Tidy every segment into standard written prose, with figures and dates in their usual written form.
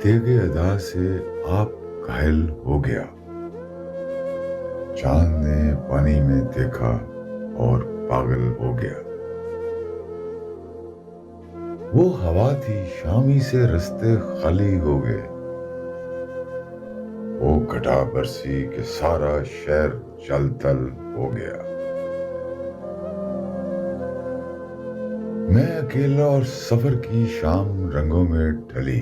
تیغ ادا سے آپ گھائل ہو گیا، چاند نے پانی میں دیکھا اور پاگل ہو گیا۔ وہ ہوا تھی شامی سے رستے خالی ہو گئے، وہ گھٹا برسی کہ سارا شہر جل تھل ہو گیا۔ میں اکیلا اور سفر کی شام رنگوں میں ڈھلی،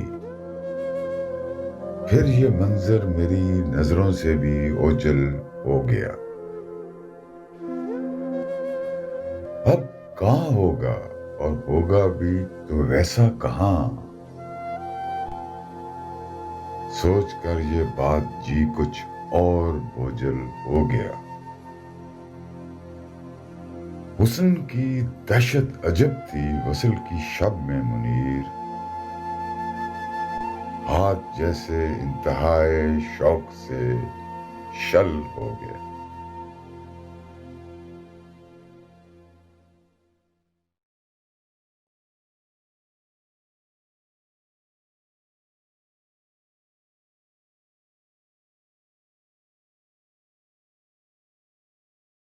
پھر یہ منظر میری نظروں سے بھی اوجھل ہو گیا۔ اب کہاں ہوگا اور ہوگا بھی تو ویسا کہاں، سوچ کر یہ بات جی کچھ اور بوجھل ہو گیا۔ حسن کی دہشت عجب تھی وصل کی شب میں منیر، ہاتھ جیسے انتہائے شوق سے شل ہو گیا۔